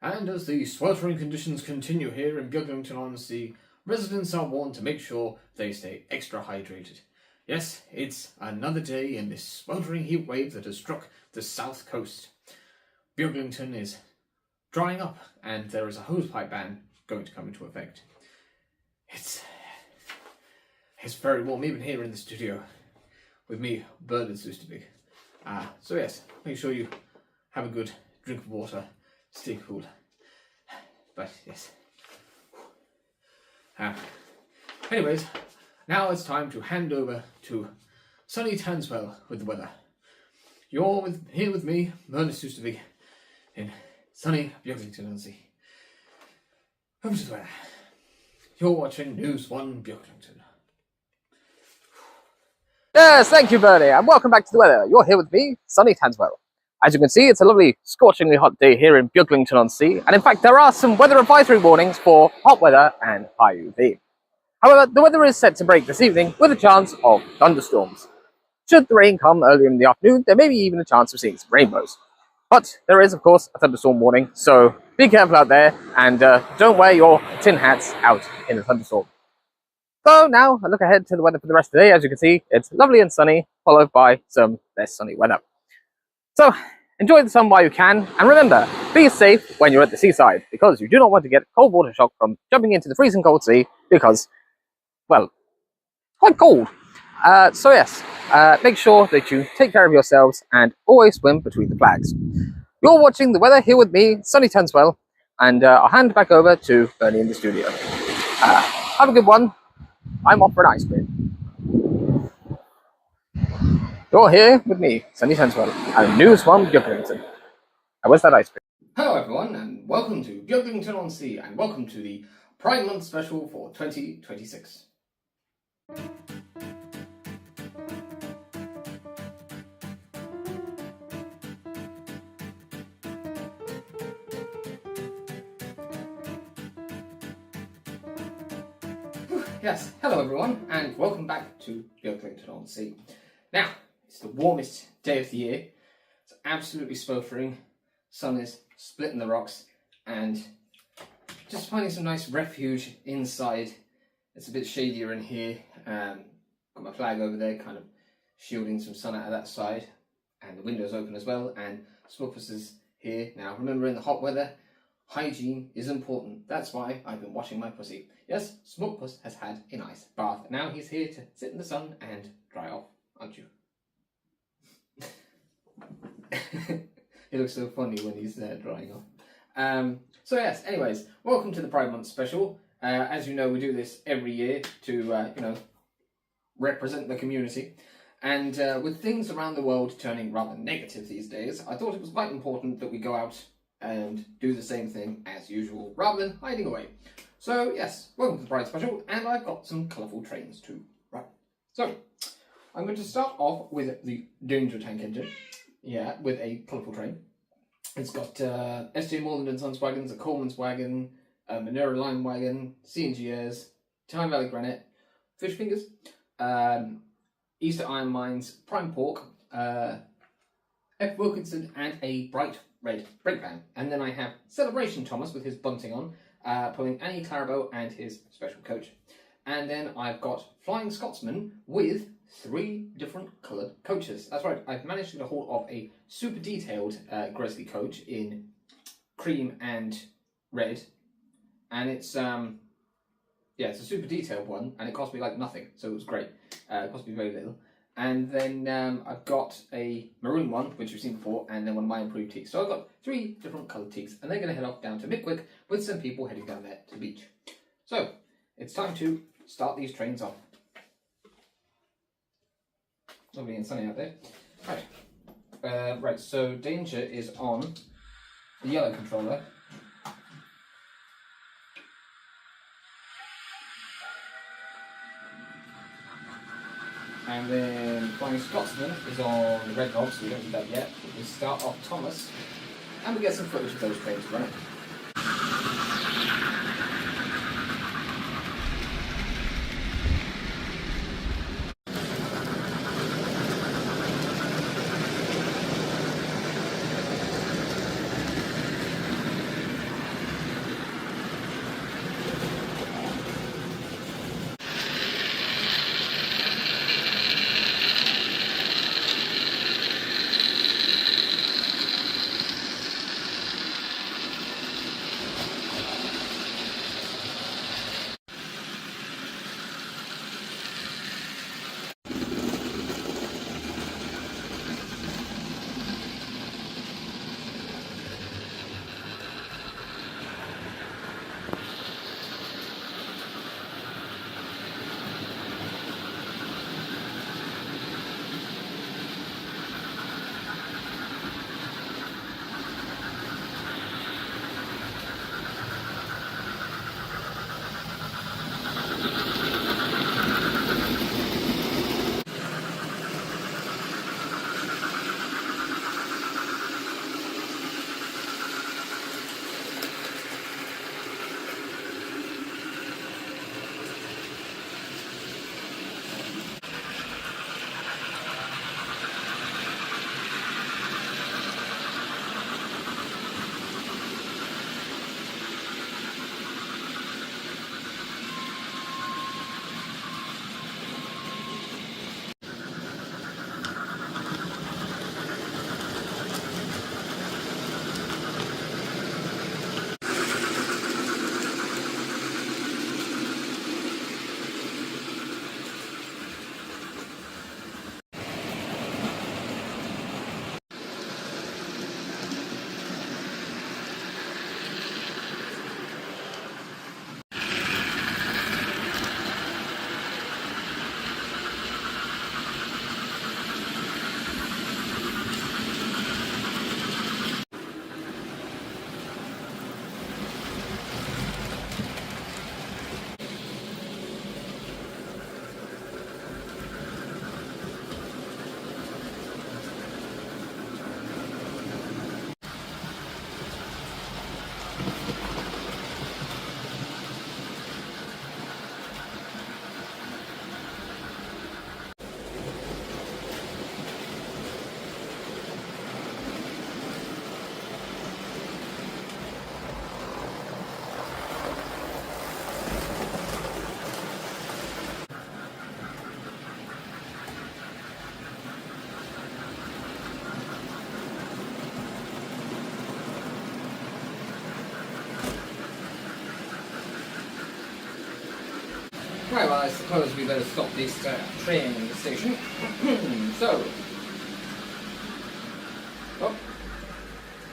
And as the sweltering conditions continue here in Beaglington-On-Sea, residents are warned to make sure they stay extra hydrated. Yes, it's another day in this sweltering heat wave that has struck the south coast. Beaglington is drying up, and there is a hosepipe ban going to come into effect. It's very warm, even here in the studio, with me, Bernard Susterby. So yes, make sure you have a good drink of water, stay cool. But yes. Anyways, now it's time to hand over to sunny Tanswell with the weather. You're here with me, Bernard Susterby, in sunny Beaglington-On-Sea. Over to the weather. You're watching News 1 Beaglington. Yes, thank you, Bernie, and welcome back to the weather. You're here with me, sunny Tanswell. As you can see, it's a lovely, scorchingly hot day here in Beaglington-On-Sea, and in fact, there are some weather advisory warnings for hot weather and high UV. However, the weather is set to break this evening with a chance of thunderstorms. Should the rain come earlier in the afternoon, there may be even a chance of seeing some rainbows. But there is, of course, a thunderstorm warning, so be careful out there, and don't wear your tin hats out in a thunderstorm. So now, a look ahead to the weather for the rest of the day. As you can see, it's lovely and sunny, followed by some less sunny weather. So, enjoy the sun while you can, and remember, be safe when you're at the seaside, because you do not want to get cold water shock from jumping into the freezing cold sea, because, well, quite cold. So yes, make sure that you take care of yourselves and always swim between the flags. You're watching the weather here with me, Sunny Tanswell, and I'll hand back over to Bernie in the studio. Have a good one. I'm off for an ice cream. You're here with me, Sunny Tanswell, and News 1 Beaglington. Where's that ice cream? Hello everyone, and welcome to Beaglington-On-Sea, and welcome to the Pride Month special for 2026. Yes, hello everyone, and welcome back to Beaglington-On-Sea. Now, it's the warmest day of the year. It's absolutely sweltering. Sun is splitting the rocks, and just finding some nice refuge inside. It's a bit shadier in here. Got my flag over there, kind of shielding some sun out of that side, and the window's open as well. And Smutpuss is here now. Remember, in the hot weather, hygiene is important. That's why I've been washing my pussy. Yes, Smutpuss has had a nice bath. Now he's here to sit in the sun and dry off, aren't you? He looks so funny when he's drying off. So yes, anyways, welcome to the Pride Month special. As you know, we do this every year to, represent the community. And with things around the world turning rather negative these days, I thought it was quite important that we go out and do the same thing as usual, rather than hiding away. So yes, welcome to the Pride special, and I've got some colourful trains too. Right, so I'm going to start off with the Danger Tank engine. Yeah, with a colourful train. It's got SJ Morland and Sons wagons, a Coleman's wagon, a Manura Lime wagon, C&G Airs, Tyne Valley Granite, Fish Fingers, Easter Iron Mines, Prime Pork, F. Wilkinson, and a bright red brake van. And then I have Celebration Thomas with his bunting on, pulling Annie Clarabout and his special coach. And then I've got Flying Scotsman with 3 different coloured coaches. That's right, I've managed to get a hold of a super detailed Gresley coach in cream and red. And it's, it's a super detailed one, and it cost me like nothing, so it was great. It cost me very little. And then I've got a maroon one, which you've seen before, and then one of my improved teaks. So I've got 3 different coloured teaks, and they're going to head off down to Mickwick with some people heading down there to the beach. So, it's time to start these trains off. Lovely and sunny out there. Right. Right, so Danger is on the yellow controller. And then Flying Scotsman is on the red knob, so we don't do that yet. We start off Thomas, and we get some footage of those trains running. Right, well, I suppose we better stop this train in the station. So. Oh.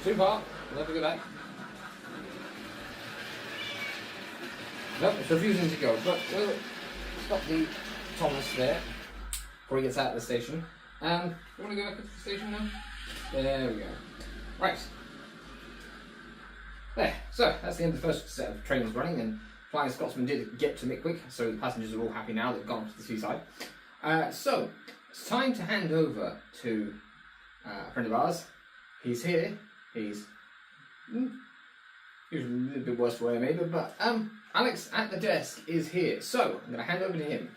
Too far. We'll have to go back. Nope, it's refusing to go, but we'll stop the Thomas there before he gets out of the station. You want to go back to the station now? There we go. Right. There, so that's the end of the first set of trains running, and Flying Scotsman did get to Mickwick, so the passengers are all happy now, they've gone to the seaside. So, it's time to hand over to a friend of ours. He's here, he's usually a little bit worse for wear maybe, but Alex at the desk is here, so I'm going to hand over to him.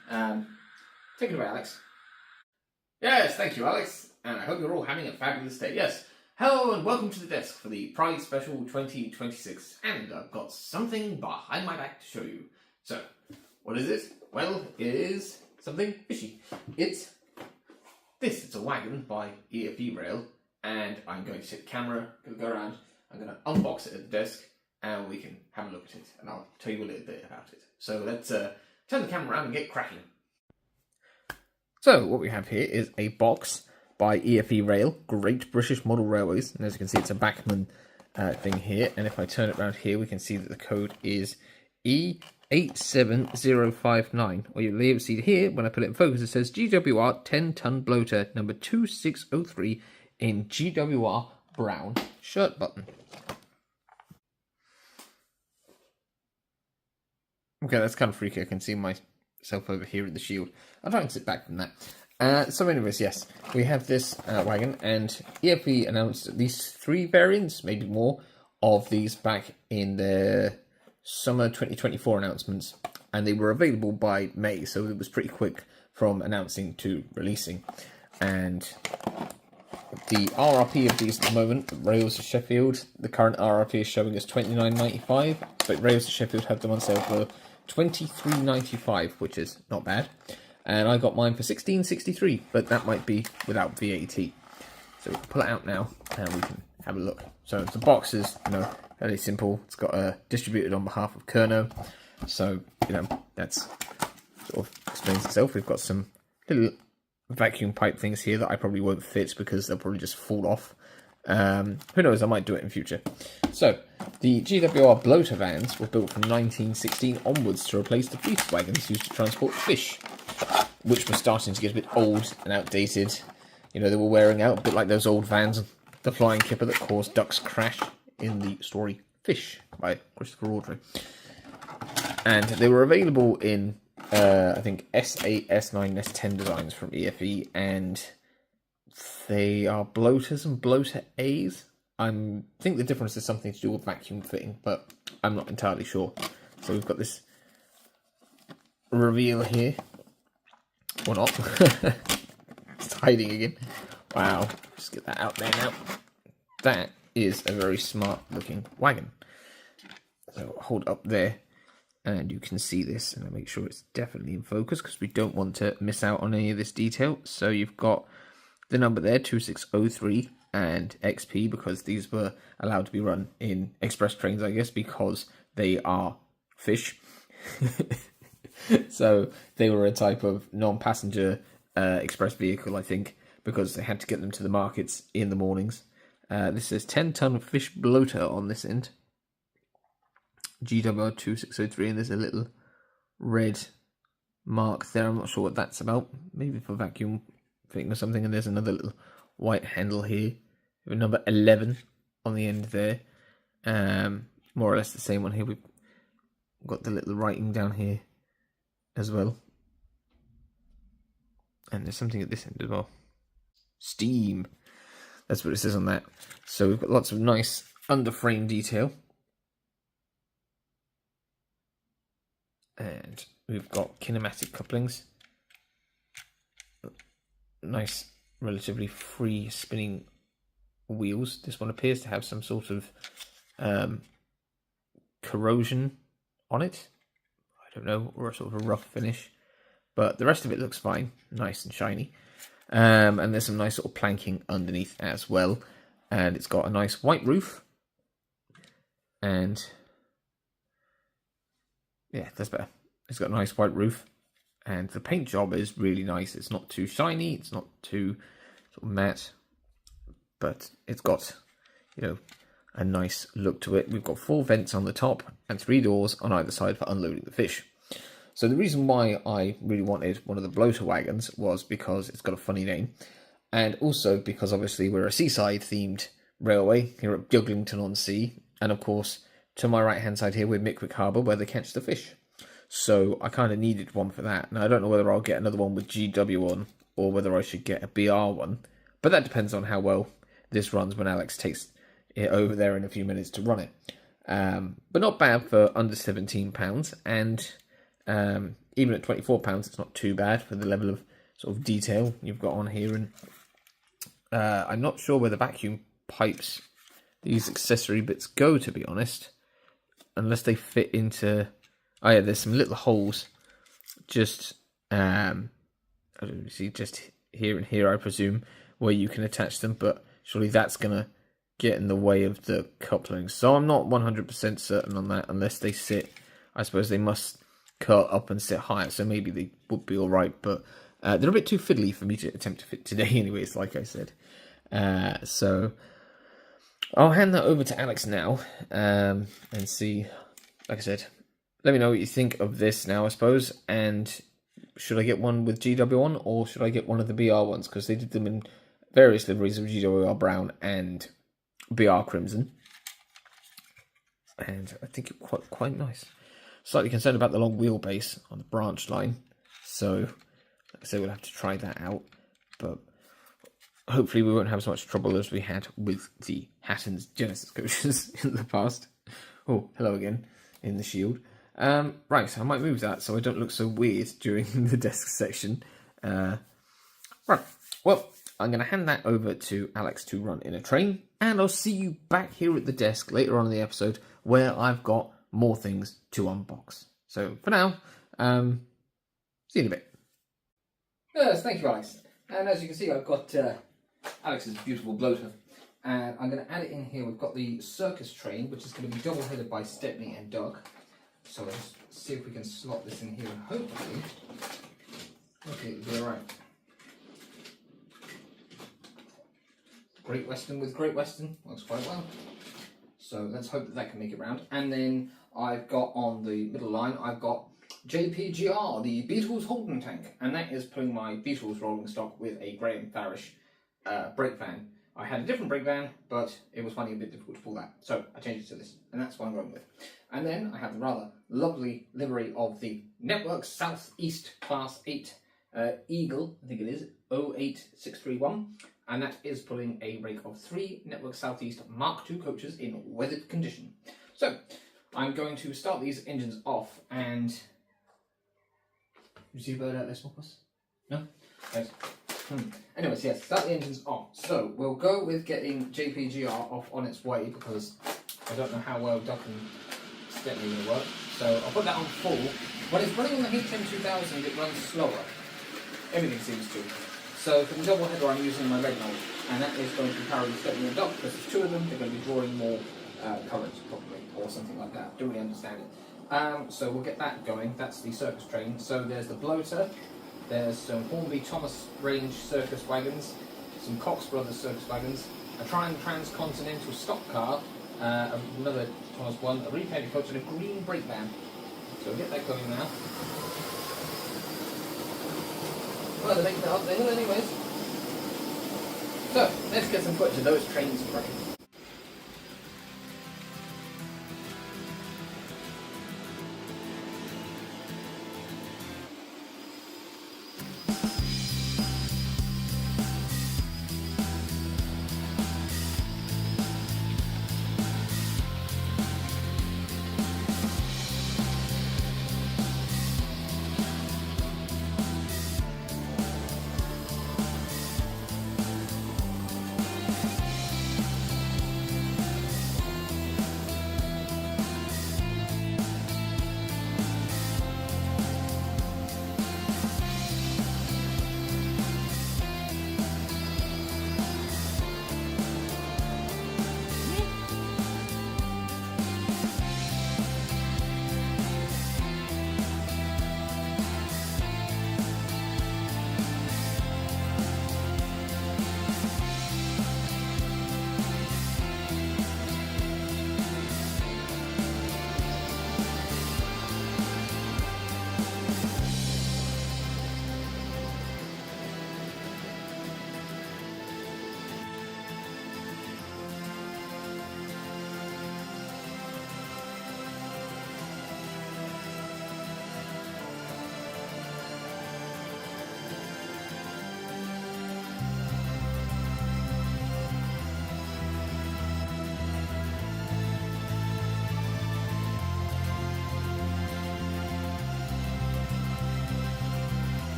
Take it away, Alex. Yes, thank you, Alex, and I hope you're all having a fabulous day. Yes, hello and welcome to the desk for the Pride Special 2026, and I've got something behind my back to show you. So, what is it? Well, it is something fishy. It's a wagon by EFE Rail, and I'm going to set the camera, going to go around, I'm going to unbox it at the desk, and we can have a look at it, and I'll tell you a little bit about it. So let's turn the camera around and get cracking. So what we have here is a box by EFE Rail, Great British Model Railways, and as you can see it's a Bachmann thing here, and if I turn it around here we can see that the code is E87059, or you'll be able to see here, when I put it in focus, it says GWR 10-ton bloater number 2603 in GWR brown shirt button. Okay, that's kind of freaky. I can see myself over here in the shield. I'll try and sit back from that. So anyways, yes, we have this wagon, and EFE announced at least 3 variants, maybe more, of these back in their summer 2024 announcements, and they were available by May, so it was pretty quick from announcing to releasing. And the RRP of these at the moment, Rails to Sheffield, the current RRP is showing us £29.95, but Rails to Sheffield have them on sale for £23.95, which is not bad. And I got mine for £16.63, but that might be without VAT. So we can pull it out now, and we can have a look. So the box is, fairly simple. It's got distributed on behalf of Kerno, so that's sort of explains itself. We've got some little vacuum pipe things here that I probably won't fit because they'll probably just fall off. Who knows, I might do it in future. So, the GWR bloater vans were built from 1916 onwards to replace the fleet wagons used to transport fish, which were starting to get a bit old and outdated. They were wearing out, a bit like those old vans, the flying kipper that caused ducks crash in the story Fish by Christopher Audrey. And they were available in I think S8, S9, S10 designs from EFE, and they are bloaters and bloater A's. I think the difference is something to do with vacuum fitting, but I'm not entirely sure. So we've got this reveal here. Or not. It's hiding again. Wow. Just get that out there now. That is a very smart looking wagon. So hold up there. And you can see this, and I'll make sure it's definitely in focus because we don't want to miss out on any of this detail. So you've got the number there, 2603, and XP, because these were allowed to be run in express trains, I guess, because they are fish. So they were a type of non-passenger express vehicle, I think, because they had to get them to the markets in the mornings. This says 10-ton fish bloater on this end. GWR 2603, and there's a little red mark there. I'm not sure what that's about. Maybe for vacuum fitting or something. And there's another little white handle here with number 11 on the end there. More or less the same one here. We've got the little writing down here as well. And there's something at this end as well. Steam. That's what it says on that. So we've got lots of nice underframe detail. And we've got kinematic couplings. Nice, relatively free spinning wheels. This one appears to have some sort of corrosion on it. I don't know, or a sort of a rough finish. But the rest of it looks fine, nice and shiny. And there's some nice sort of planking underneath as well. And it's got a nice white roof. And yeah, that's better. It's got a nice white roof, and the paint job is really nice. It's not too shiny, it's not too sort of matte, but it's got, a nice look to it. We've got 4 vents on the top and 3 doors on either side for unloading the fish. So the reason why I really wanted one of the bloater wagons was because it's got a funny name, and also because obviously we're a seaside themed railway here at Beaglington-On-Sea, and of course to my right hand side here we're Mickwick Harbour, where they catch the fish. So I kind of needed one for that. Now I don't know whether I'll get another one with GW on, or whether I should get a BR one, but that depends on how well this runs when Alex takes it over there in a few minutes to run it. But not bad for under £17, and even at £24 it's not too bad for the level of sort of detail you've got on here. And I'm not sure where the vacuum pipes, these accessory bits, go, to be honest, unless they fit into... Oh yeah, there's some little holes just I don't see, just here and here, I presume, where you can attach them, but surely that's gonna get in the way of the coupling. So I'm not 100% certain on that, unless they sit... I suppose they must curl up and sit higher, so maybe they would be alright, but they're a bit too fiddly for me to attempt to fit today anyways, like I said. So I'll hand that over to Alex now, and see, like I said, let me know what you think of this now, I suppose, and should I get one with GW on, or should I get one of the BR ones, because they did them in various liveries of GWR Brown and BR Crimson, and I think it's quite nice. Slightly concerned about the long wheelbase on the branch line, so like I say, we'll have to try that out, but hopefully we won't have as much trouble as we had with the Hatton's Genesis coaches in the past. Oh, hello again in the shield. Right, so I might move that so I don't look so weird during the desk section. Right, well, I'm going to hand that over to Alex to run in a train, and I'll see you back here at the desk later on in the episode where I've got more things to unbox. So for now, see you in a bit. Yes, thank you, Alex. And as you can see, I've got Alex's beautiful bloater, and I'm going to add it in here. We've got the circus train, which is going to be double-headed by Stepney and Doug. So let's see if we can slot this in here, and hopefully, okay, it'll be alright. Great Western with Great Western works quite well. So let's hope that that can make it round. And then I've got on the middle line, I've got JPGR, the Beatles holding tank, and that is putting my Beatles rolling stock with a Graham Farish brake van. I had a different brake van, but it was finding it a bit difficult to pull that, so I changed it to this, and that's what I'm going with. And then I have the rather lovely livery of the Network Southeast Class 8 Eagle, I think it is, 08631, and that is pulling a rake of 3 Network Southeast Mark II coaches in weathered condition. So I'm going to start these engines off, and you see a bird out there, Smutpuss? No? Yes. Anyways, yes, start the engines off. So we'll go with getting JPGR off on its way, because I don't know how well Duck and Stepney will work. So I'll put that on full. When it's running on the HM2000, it runs slower. Everything seems to. So for the double header, I'm using my red node, and that is going to carry Stepney and Duck, because there's 2 of them. They're going to be drawing more current, probably, or something like that. Don't really understand it. So we'll get that going. That's the circus train. So there's the bloater. There's some Hornby Thomas range circus wagons, some Cox Brothers circus wagons, a transcontinental stock car, another Thomas one, a repainted coach, and a green brake van. So we'll get that going now. Well, they're making it up there anyways. So, let's get some footage of those trains running.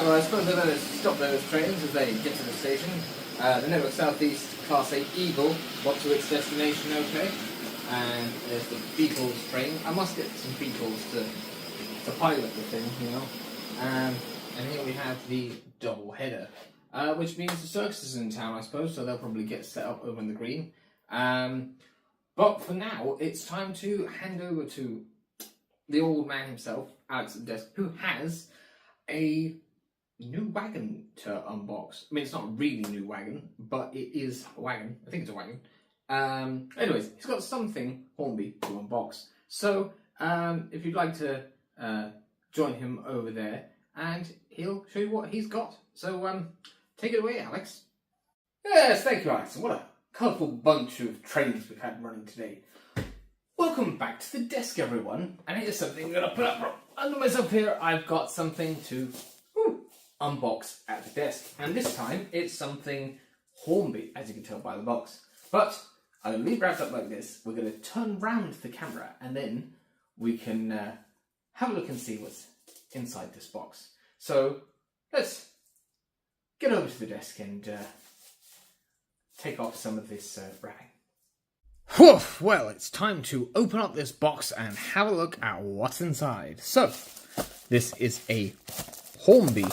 Right, well, I suppose I better stop those trains as they get to the station. The Network Southeast Class 8 Eagle got to its destination okay. And there's the Beatles train. I must get some Beatles to pilot the thing, you know. And here we have the double header, which means the circus is in town, I suppose, so they'll probably get set up over in the green. But for now, it's time to hand over to the old man himself, Alex at the desk, who has a new wagon to unbox. I mean, it's not really a new wagon, but it is a wagon. I think it's a wagon. Anyways, he's got something Hornby to unbox. So, if you'd like to join him over there, and he'll show you what he's got. So, take it away, Alex. Yes, thank you, Alex. What a colourful bunch of trains we've had running today. Welcome back to the desk, everyone. And here's something I'm going to put up under myself here. I've got something to unbox at the desk. And this time, it's something Hornby, as you can tell by the box. But I'm going to leave it wrapped up like this. We're going to turn round the camera, and then we can have a look and see what's inside this box. So let's get over to the desk and take off some of this wrapping. Whew, well, it's time to open up this box and have a look at what's inside. So, this is a Hornby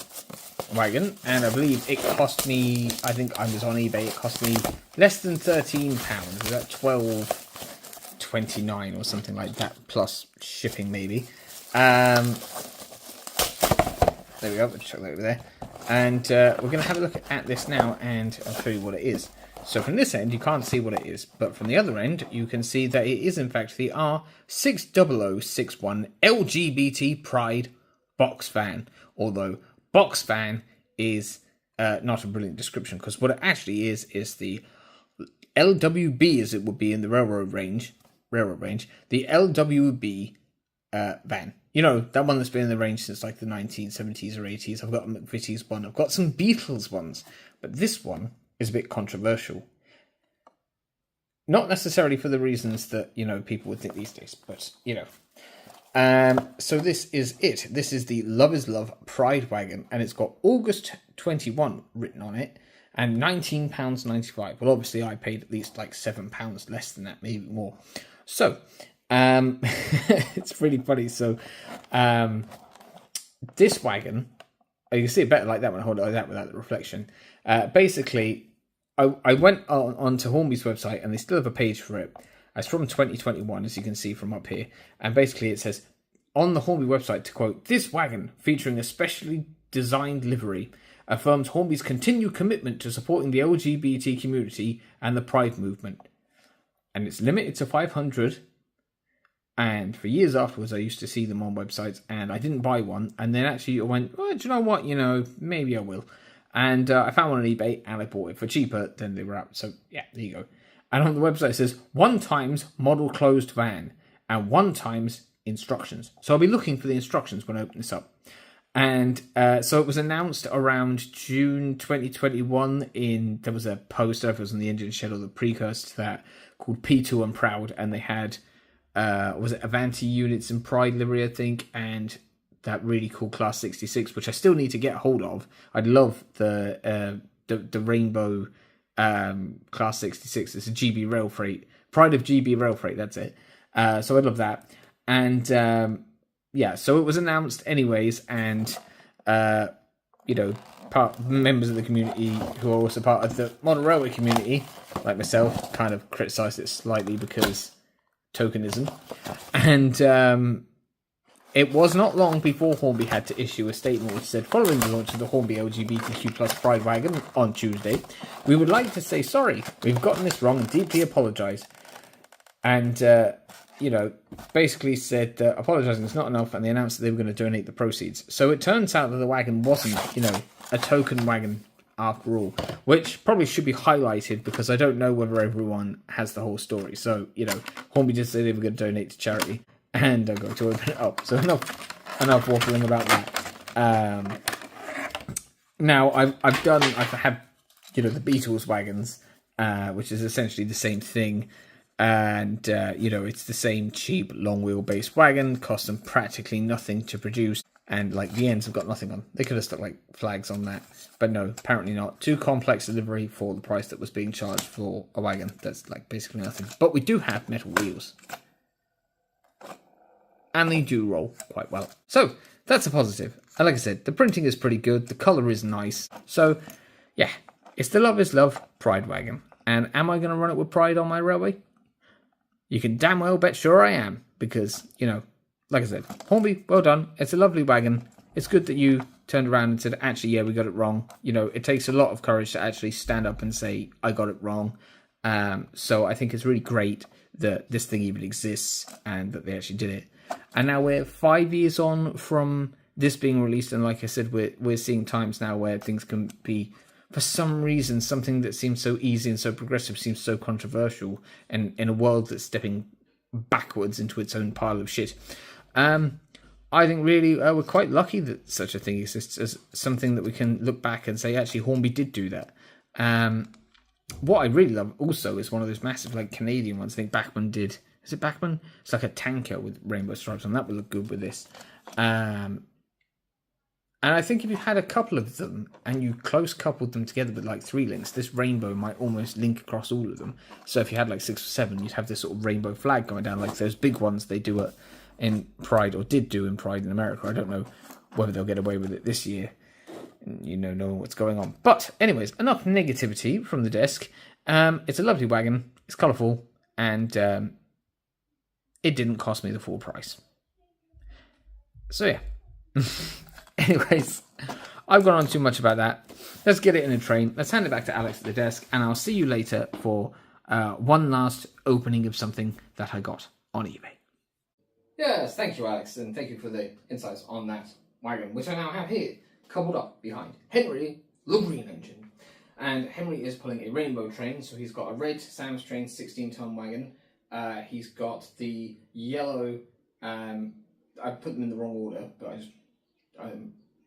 wagon, and I believe it cost me, I think I was on eBay, it cost me less than £13. Is that $12.29 or something like that, plus shipping maybe. There we go, we'll chuck that over there. And we're going to have a look at this now, and I'll show you what it is. So from this end, you can't see what it is, but from the other end, you can see that it is in fact the R60061 LGBT Pride box van. Although box van is not a brilliant description, because what it actually is the LWB, as it would be in the railroad range, the LWB van. You know, that one that's been in the range since like the 1970s or 80s. I've got a McVitie's one. I've got some Beatles ones. But this one is a bit controversial. Not necessarily for the reasons that, you know, people would think these days. But, you know. So this is it. This is the Love is Love Pride Wagon. And it's got August 21 written on it. And £19.95. Well, obviously I paid at least like £7 less than that. Maybe more. So... it's really funny. So, this wagon, you can see it better like that when I hold it like that without the reflection. Basically, I went onto Hornby's website, and they still have a page for it. It's from 2021, as you can see from up here. And basically it says, on the Hornby website, to quote, "This wagon, featuring a specially designed livery, affirms Hornby's continued commitment to supporting the LGBT community and the Pride movement. And it's limited to 500. And for years afterwards, I used to see them on websites, and I didn't buy one. And then actually I went, well, do you know what? You know, maybe I will. And I found one on eBay, and I bought it for cheaper than they were out. So, yeah, there you go. And on the website it says, 1 times model closed van, and 1 times instructions. So I'll be looking for the instructions when I open this up. And so it was announced around June 2021 there was a poster, if it was in the engine shed or the precursor to that, called P2 and Proud, and they had... was it Avanti units in Pride livery, I think, and that really cool Class 66, which I still need to get hold of. I'd love the rainbow Class 66. It's a GB Rail Freight, Pride of GB Rail Freight. That's it. So I'd love that. And yeah, so it was announced anyways, and you know, members of the community who are also part of the modern railway community, like myself, kind of criticised it slightly because tokenism. And it was not long before Hornby had to issue a statement which said, following the launch of the Hornby LGBTQ plus Pride Wagon on Tuesday, we would like to say sorry. We've gotten this wrong and deeply apologise. And, you know, basically said apologising is not enough, and they announced that they were going to donate the proceeds. So it turns out that the wagon wasn't, you know, a token wagon after all, which probably should be highlighted because I don't know whether everyone has the whole story. So, you know, Hornby just said they were going to donate to charity, and I'm going to open it up. So enough waffling about that. Now I've had, you know, the Beatles wagons, which is essentially the same thing. And, you know, it's the same cheap long wheelbase wagon, cost them practically nothing to produce. and like the ends have got nothing on. They could have stuck like flags on that, but no, apparently not. Too complex a livery for the price that was being charged for a wagon. That's like basically nothing. But we do have metal wheels, and they do roll quite well. So that's a positive. And like I said, the printing is pretty good. The color is nice. So yeah, it's the Love is Love Pride wagon. And am I going to run it with pride on my railway? You can damn well bet sure I am, because, you know, like I said, Hornby, well done. It's a lovely wagon. It's good that you turned around and said, actually, yeah, we got it wrong. You know, it takes a lot of courage to actually stand up and say, I got it wrong. So I think it's really great that this thing even exists and that they actually did it. And now we're 5 years on from this being released. And like I said, we're seeing times now where things can be, for some reason, something that seems so easy and so progressive seems so controversial. And in a world that's stepping backwards into its own pile of shit. I think really we're quite lucky that such a thing exists as something that we can look back and say, actually, Hornby did do that. What I really love also is one of those massive like Canadian ones. I think Bachmann did. Is it Bachmann? It's like a tanker with rainbow stripes on. That would look good with this. And I think if you had a couple of them and you close coupled them together with like 3 links, this rainbow might almost link across all of them. So if you had like 6 or 7, you'd have this sort of rainbow flag going down, like those big ones they do in Pride, or did do in Pride in America. I don't know whether they'll get away with it this year. You know what's going on. But anyways, enough negativity from the desk. It's a lovely wagon. It's colourful, and it didn't cost me the full price. So yeah. Anyways, I've gone on too much about that. Let's get it in a train. Let's hand it back to Alex at the desk, and I'll see you later for one last opening of something that I got on eBay. Yes, thank you, Alex, and thank you for the insights on that wagon, which I now have here, coupled up behind Henry, the Green Engine. And Henry is pulling a rainbow train, so he's got a red Sam's Train 16-ton wagon. He's got the yellow, I put them in the wrong order, but I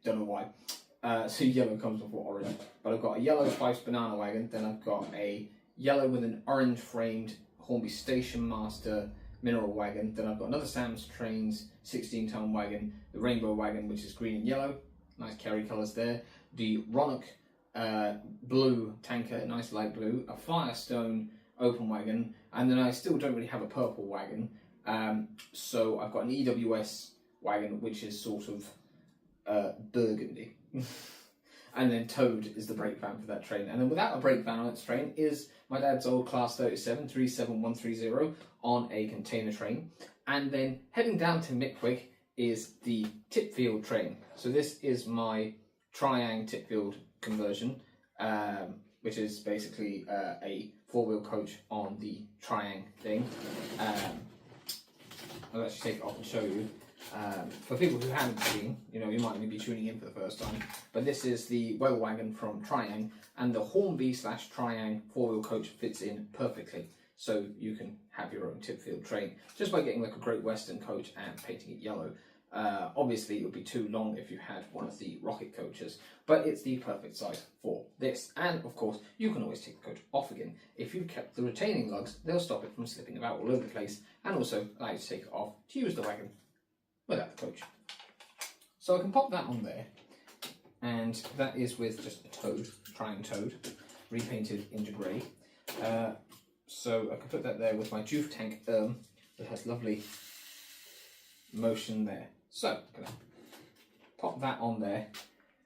don't know why. So yellow comes before orange. But I've got a yellow Fife's Banana wagon, then I've got a yellow with an orange framed Hornby Station Master mineral wagon, then I've got another Sam's Trains 16-ton wagon, the rainbow wagon, which is green and yellow, nice Kerry colours there, the Ronnock blue tanker, nice light blue, a Firestone open wagon, and then I still don't really have a purple wagon, so I've got an EWS wagon, which is sort of burgundy. And then Toad is the brake van for that train. And then without a brake van on its train is my dad's old Class 37 37130 on a container train. And then heading down to Mitwick is the Tipfield train. So this is my Triang Tipfield conversion, which is basically a 4-wheel coach on the Triang thing. I'll actually take it off and show you. For people who haven't seen, you might only be tuning in for the first time, but this is the well wagon from Triang, and the Hornby/Triang 4-wheel coach fits in perfectly, so you can have your own Tipfield train just by getting like a Great Western coach and painting it yellow. Obviously it would be too long if you had one of the rocket coaches, but it's the perfect size for this. And of course you can always take the coach off again. If you've kept the retaining lugs, they'll stop it from slipping about all over the place, and also allow you to take it off to use the wagon without the coach. So I can pop that on there, and that is with just a Toad, Triang Toad, repainted into grey. So I can put that there with my Juve tank that has lovely motion there. So I'm gonna pop that on there,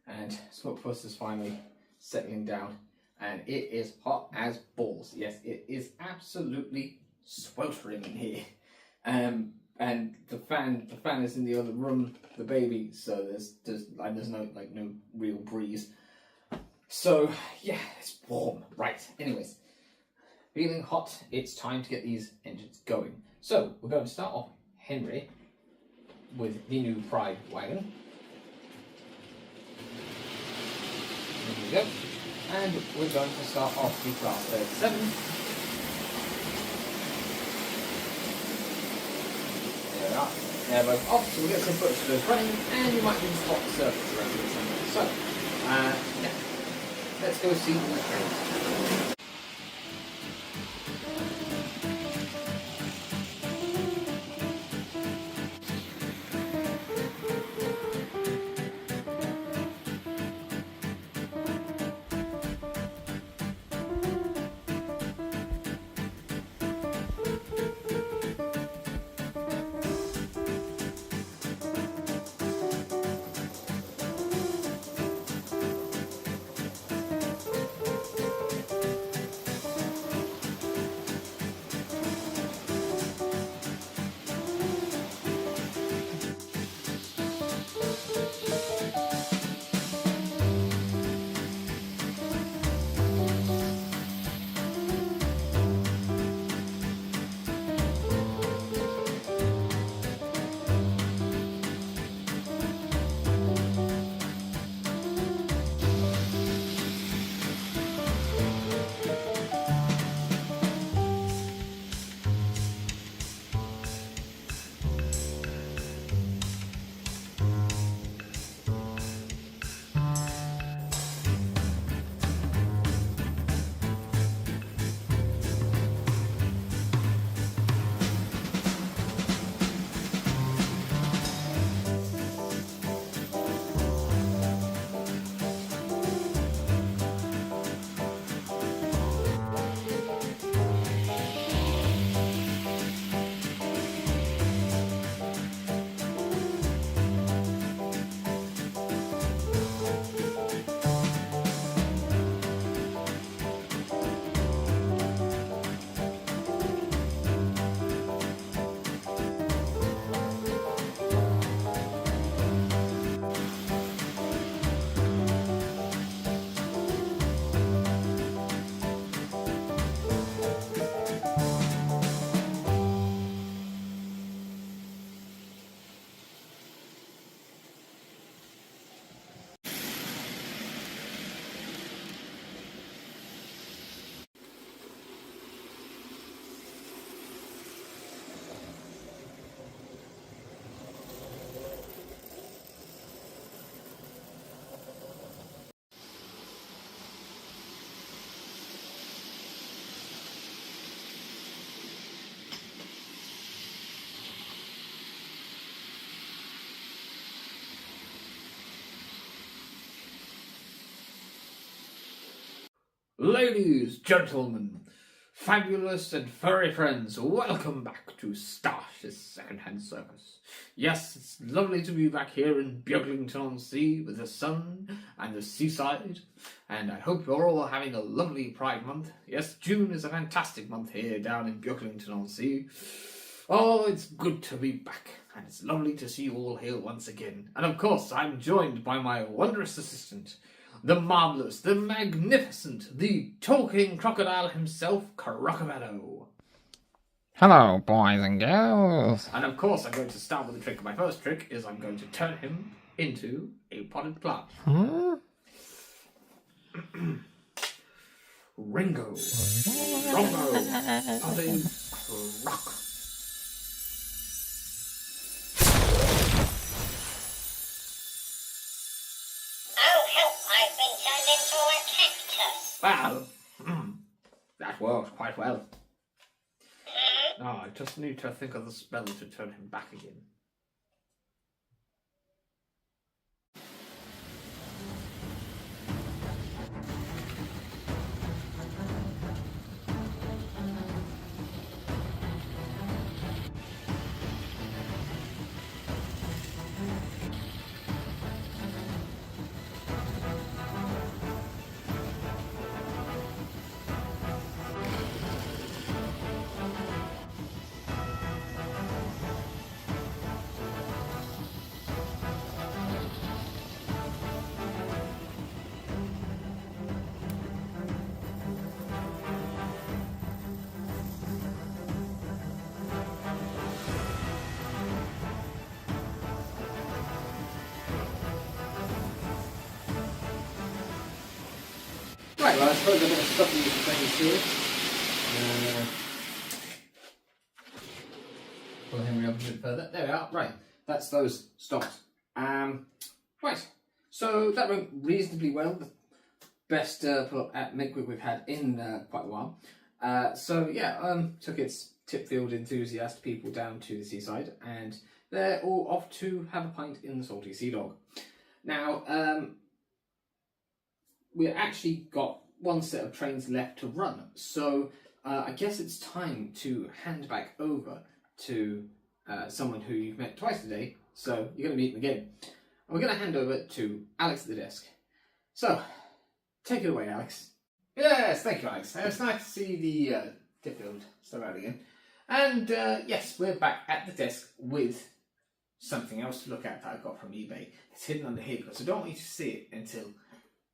and Smutpuss is finally settling down, and it is hot as balls. Yes, it is absolutely sweltering in here. And the fan is in the other room, the baby, so there's no real breeze. So yeah, it's warm. Right. Anyways, feeling hot. It's time to get these engines going. So we're going to start off Henry with the new Pride wagon. There we go. And we're going to start off the Class 37. There we are. They're both off, so we'll get some footage of those running, and you might even spot the surface around it somewhere. So, yeah, let's go see the trains. Ladies, gentlemen, fabulous and furry friends, welcome back to Starsh's Secondhand Circus. Yes, it's lovely to be back here in Beaglington-On-Sea with the sun and the seaside, and I hope you're all having a lovely Pride Month. Yes, June is a fantastic month here down in Beaglington-On-Sea. Oh, it's good to be back, and it's lovely to see you all here once again. And of course, I'm joined by my wondrous assistant, the marvellous, the magnificent, the talking crocodile himself, Crocodile. Hello, boys and girls. And of course, I'm going to start with the trick. My first trick is I'm going to turn him into a potted plant. Ringo. Rongo. Potted croc. Well, that worked quite well. Now I just need to think of the spell to turn him back again. Right, well, I suppose I'm going to stop you from playing here. Pull him up a bit further. There we are. Right, that's those stopped. Right, so that went reasonably well. The best pull-up at Midwig we've had in quite a while. Took its tip-field enthusiast people down to the seaside, and they're all off to have a pint in the Salty Sea Dog. Now, we actually got one set of trains left to run, so I guess it's time to hand back over to someone who you've met twice today, so you're going to meet them again. We're going to hand over to Alex at the desk. So, take it away, Alex. Yes, thank you, Alex. It's nice to see the tip-field stuff out again. And yes, we're back at the desk with something else to look at that I got from eBay. It's hidden under here, so I don't want you to see it until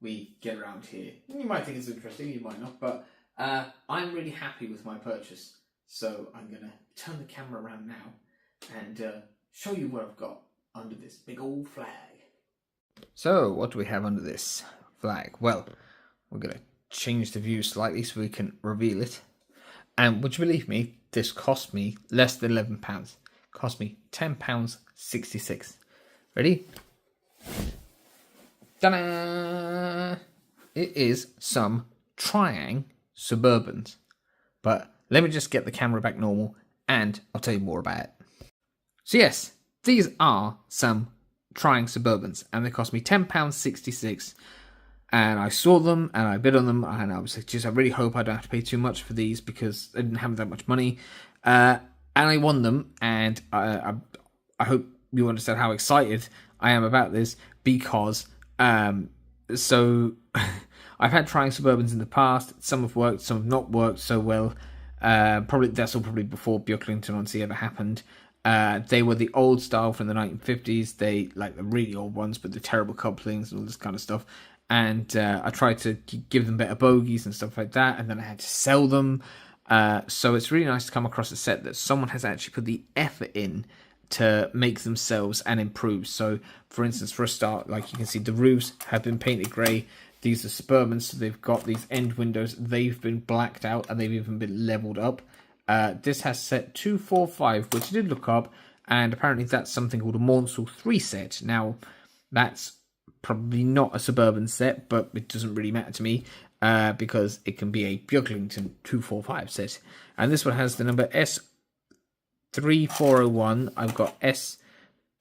we get around here. You might think it's interesting, you might not, but I'm really happy with my purchase. So I'm going to turn the camera around now and show you what I've got under this big old flag. So, what do we have under this flag? Well, we're going to change the view slightly so we can reveal it. And would you believe me, this cost me less than £11. It cost me £10.66. Ready? Ta-da! It is some Triang Suburbans. But let me just get the camera back normal and I'll tell you more about it. So yes, these are some Triang Suburbans and they cost me £10.66. And I saw them and I bid on them and I was like, geez, I really hope I don't have to pay too much for these because I didn't have that much money. And I won them, and I hope you understand how excited I am about this because so I've had Triang Suburbans in the past. Some have worked, some have not worked so well. That's all probably before Beaglington-On-Sea ever happened. They were the old style from the 1950s. They like the really old ones with the terrible couplings and all this kind of stuff. And I tried to give them better bogies and stuff like that, and then I had to sell them. So it's really nice to come across a set that someone has actually put the effort in to make themselves and improve. So, for instance, for a start, like you can see, the roofs have been painted grey. These are Suburbans, so they've got these end windows. They've been blacked out, and they've even been leveled up. This has set 245, which I did look up, and apparently that's something called a Monsell 3 set. Now, that's probably not a Suburban set, but it doesn't really matter to me because it can be a Beaglington 245 set. And this one has the number S3401. I've got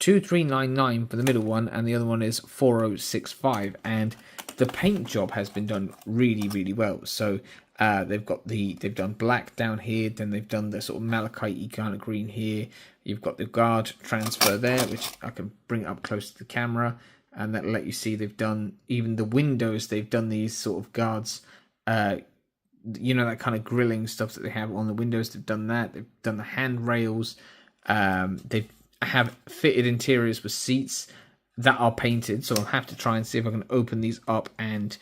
2399 for the middle one, and the other one is 4065. And the paint job has been done really, really well. So they've done black down here, then they've done the sort of malachite-y kind of green here. You've got the guard transfer there, which I can bring up close to the camera, and that'll let you see they've done even the windows. They've done these sort of guards, you know, that kind of grilling stuff that they have on the windows. They've done that. They've done the handrails. They have fitted interiors with seats that are painted, so I'll have to try and see if I can open these up and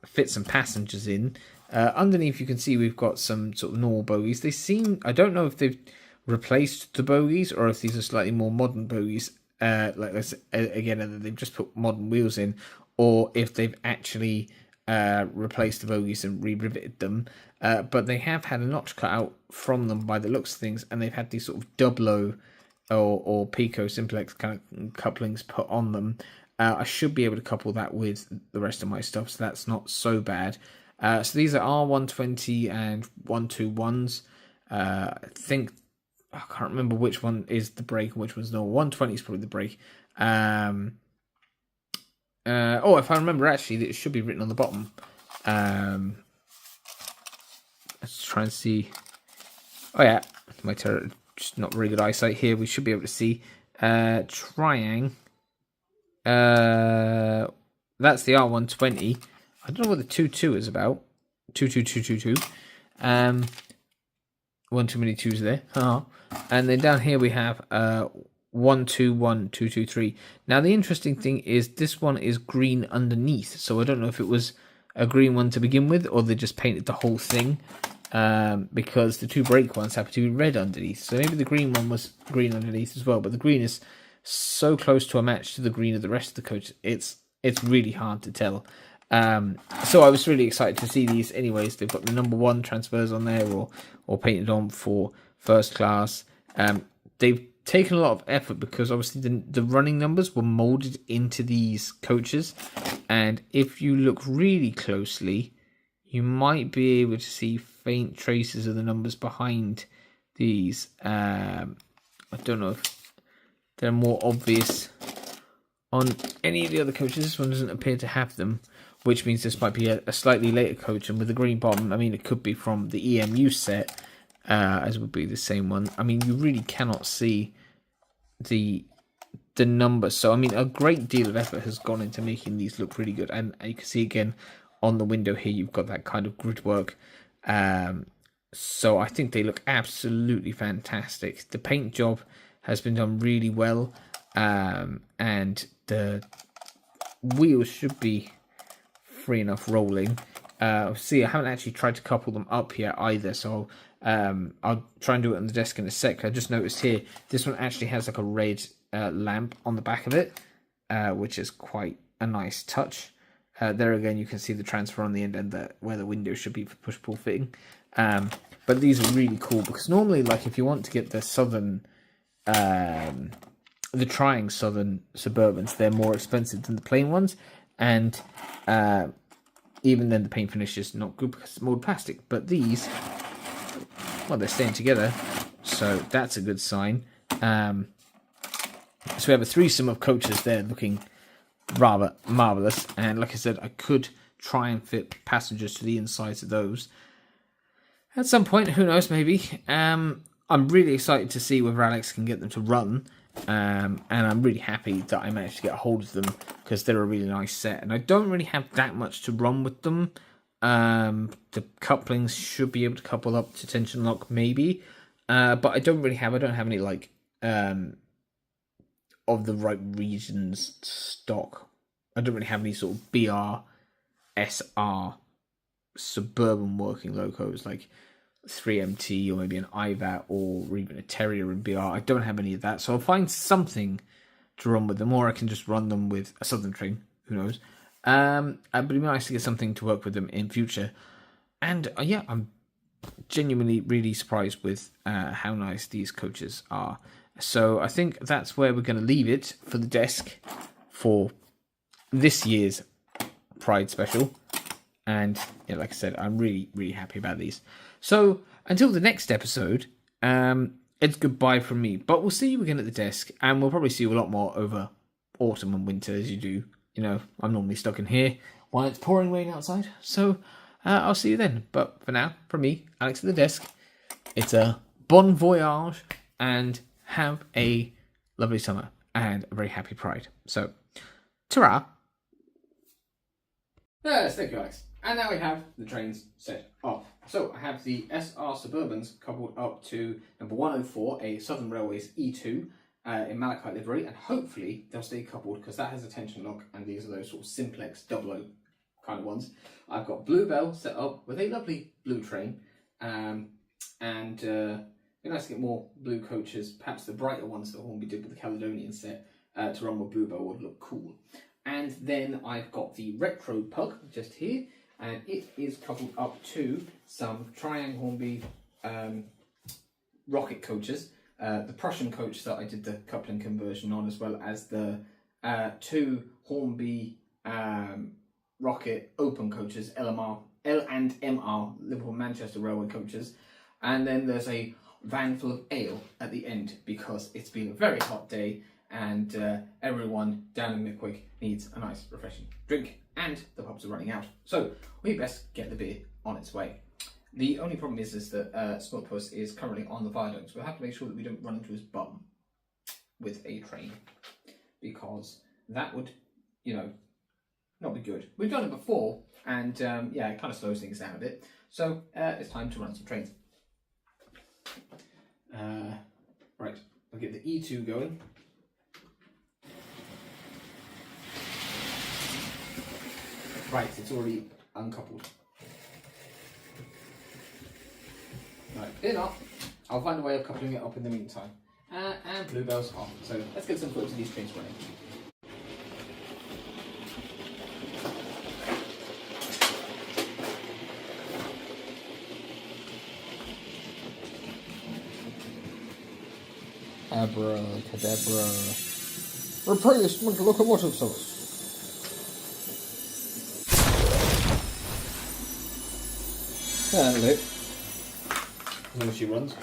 fit some passengers in. Underneath you can see we've got some sort of normal bogies. They seem, I don't know if they've replaced the bogies or if these are slightly more modern bogies, like this again, they've just put modern wheels in, or if they've actually replaced the bogies and re-riveted them. But they have had a notch cut out from them by the looks of things, and they've had these sort of Dublo or Pico Simplex kind of couplings put on them. I should be able to couple that with the rest of my stuff, so that's not so bad. So these are R120 and 121s. I think, I can't remember which one is the brake and which one's no. 120 is probably the brake. Oh, if I remember, actually, it should be written on the bottom. Let's try and see. Oh yeah, just not very good eyesight here. We should be able to see Triang. That's the R120. I don't know what the 22 is about. 22222. One too many twos there. And then down here we have 121223. Now the interesting thing is this one is green underneath, so I don't know if it was a green one to begin with or they just painted the whole thing, because the two brake ones happen to be red underneath. So maybe the green one was green underneath as well, but the green is so close to a match to the green of the rest of the coach, it's really hard to tell. So I was really excited to see these anyways. They've got the number 1 transfers on there, or painted on for first class. They've taken a lot of effort because obviously the running numbers were molded into these coaches, and if you look really closely you might be able to see faint traces of the numbers behind these. I don't know if they're more obvious on any of the other coaches. This one doesn't appear to have them, which means this might be a slightly later coach. And with the green bottom, I mean, it could be from the EMU set, as would be the same one. I mean, you really cannot see the numbers. So, I mean, a great deal of effort has gone into making these look really good. And you can see again on the window here, you've got that kind of grid work. So I think they look absolutely fantastic. The paint job has been done really well. And the wheels should be free enough rolling. See, I haven't actually tried to couple them up yet either, so I'll try and do it on the desk in a sec. I just noticed here, this one actually has like a red lamp on the back of it, which is quite a nice touch. There again, you can see the transfer on the end and where the window should be for push-pull fitting. But these are really cool because normally, like, if you want to get the southern, the Triang Southern Suburbans, they're more expensive than the plain ones, and even then the paint finish is not good because it's molded plastic. But these, well, they're staying together, so that's a good sign. So we have a threesome of coaches there looking rather marvellous, and like I said, I could try and fit passengers to the insides of those at some point. Who knows, maybe. I'm really excited to see whether Alex can get them to run. And I'm really happy that I managed to get a hold of them because they're a really nice set, and I don't really have that much to run with them. The couplings should be able to couple up to tension lock maybe, but I don't have any like of the right regions stock. I don't really have any sort of BR SR suburban working locos like 3MT or maybe an IVAT or even a Terrier in BR. I don't have any of that, so I'll find something to run with them, or I can just run them with a Southern Train, who knows. But it'd be nice to get something to work with them in future. And yeah, I'm genuinely really surprised with how nice these coaches are. So I think that's where we're going to leave it for the desk for this year's Pride special. And yeah, like I said, I'm really, really happy about these. So until the next episode, it's goodbye from me. But we'll see you again at the desk, and we'll probably see you a lot more over autumn and winter as you do. You know, I'm normally stuck in here while it's pouring rain outside. So I'll see you then. But for now, from me, Alex at the desk, it's a bon voyage and have a lovely summer and a very happy Pride. So, ta-ra. Yes, thank you, Alex. And now we have the trains set up. So I have the SR Suburbans coupled up to number 104, a Southern Railways E2 in Malachite livery, and hopefully they'll stay coupled because that has a tension lock, and these are those sort of simplex 00 kind of ones. I've got Bluebell set up with a lovely blue train, and it'd be nice to get more blue coaches, perhaps the brighter ones that Hornby did with the Caledonian set to run with Bluebell would look cool. And then I've got the Retro Pug just here, and it is coupled up to some Triang Hornby rocket coaches, the Prussian coach that I did the coupling conversion on, as well as the two Hornby rocket open coaches, L and MR, Liverpool Manchester Railway coaches. And then there's a van full of ale at the end because it's been a very hot day and everyone down in Mickwick needs a nice refreshing drink and the pubs are running out. So we best get the beer on its way. The only problem is that Smutpuss is currently on the viaduct, so we'll have to make sure that we don't run into his bum with a train, because that would, not be good. We've done it before, and yeah, it kind of slows things down a bit. So it's time to run some trains. Right, I'll get the E2 going. Right, it's already uncoupled. Right, pin up. I'll find a way of coupling it up in the meantime. And Bluebell's off. So let's get some footage of these trains running. Abracadabra. Replacement locomotive sauce. That'll do. As long as she runs.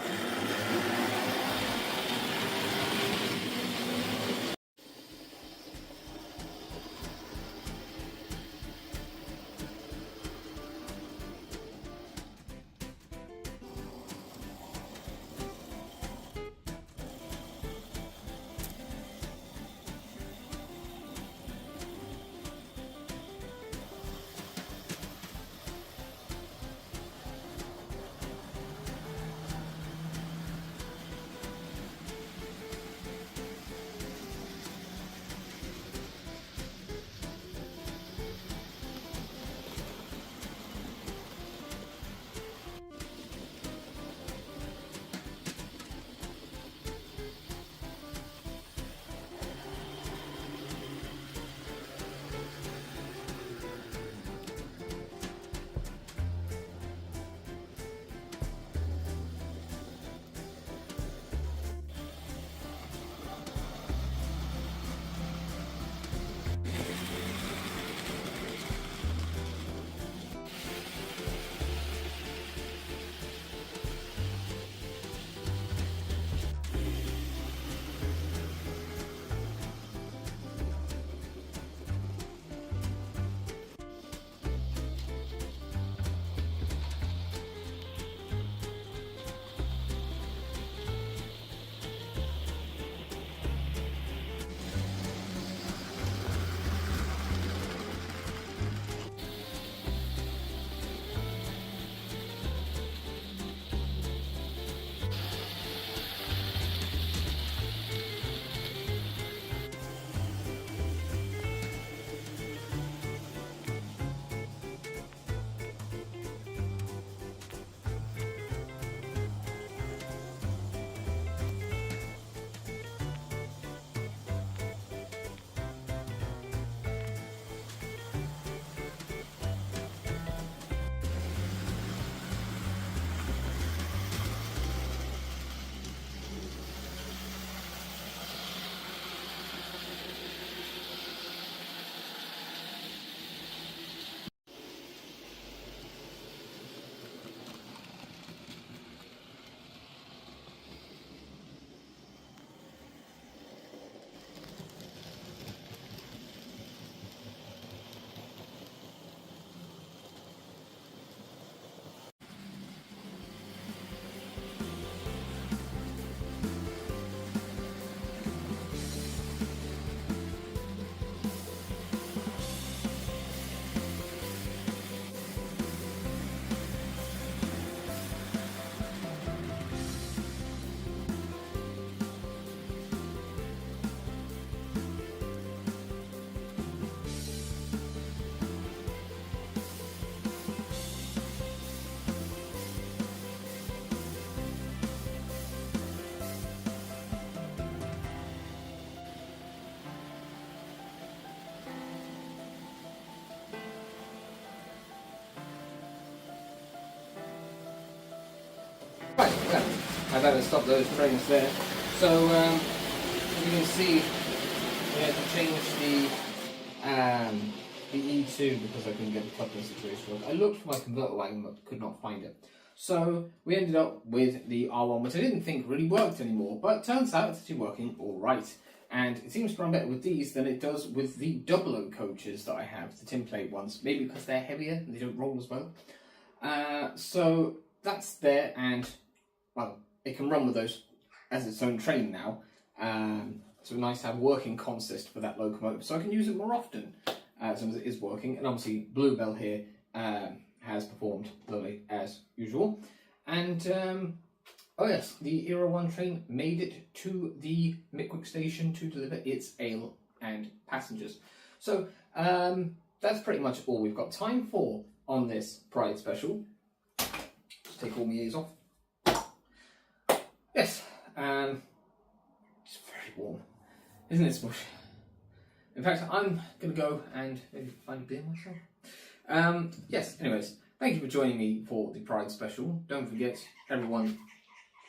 I better stop those trains there. So, as you can see, we had to change the E2 because I couldn't get the coupling situation to work. I looked for my converter wagon but could not find it. So we ended up with the R1, which I didn't think really worked anymore, but turns out it's actually working alright. And it seems to run better with these than it does with the double O coaches that I have, the tin plate ones, maybe because they're heavier and they don't roll as well. So that's there, and well, it can run with those as its own train now. So nice to have working consist for that locomotive, so I can use it more often as long as it is working. And obviously Bluebell here has performed lovely as usual. And oh yes, the Era 1 train made it to the Mickwick station to deliver its ale and passengers. So that's pretty much all we've got time for on this Pride special. Just take all my ears off. Yes, it's very warm, isn't it, Smush? In fact, I'm going to go and maybe find a beer myself. Yes, anyways, thank you for joining me for the Pride special. Don't forget, everyone,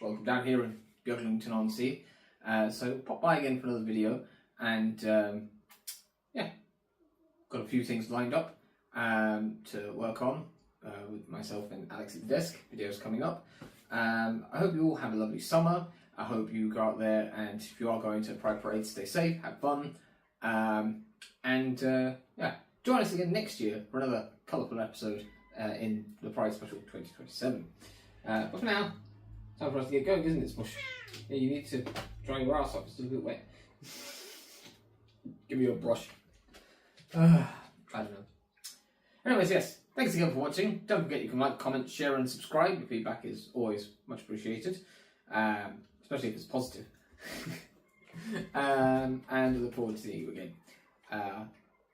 welcome down here in Beaglington-On-Sea. So pop by again for another video, and yeah, got a few things lined up to work on with myself and Alex at the desk. Videos coming up. I hope you all have a lovely summer. I hope you go out there, and if you are going to Pride Parade, stay safe, have fun, and yeah, join us again next year for another colourful episode in the Pride Special 2027. But for now, time for us to get going, isn't it, Smush? Yeah, you need to dry your ass off, it's still a bit wet. Give me your brush. I don't know. Anyways, yes, thanks again for watching. Don't forget you can like, comment, share and subscribe. Your feedback is always much appreciated, especially if it's positive. And I look forward to seeing you again.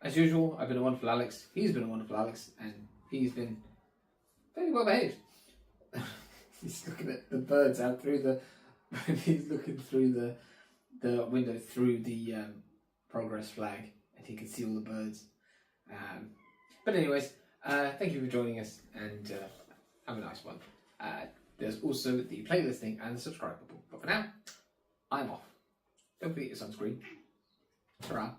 As usual, I've been a wonderful Alex, he's been a wonderful Alex, and he's been very well behaved. He's looking at the birds out through the... he's looking through the window through the progress flag, and he can see all the birds. But anyways, thank you for joining us, and have a nice one. There's also the playlisting and the subscribe button. But for now, I'm off. Don't forget your sunscreen. Ta-ra.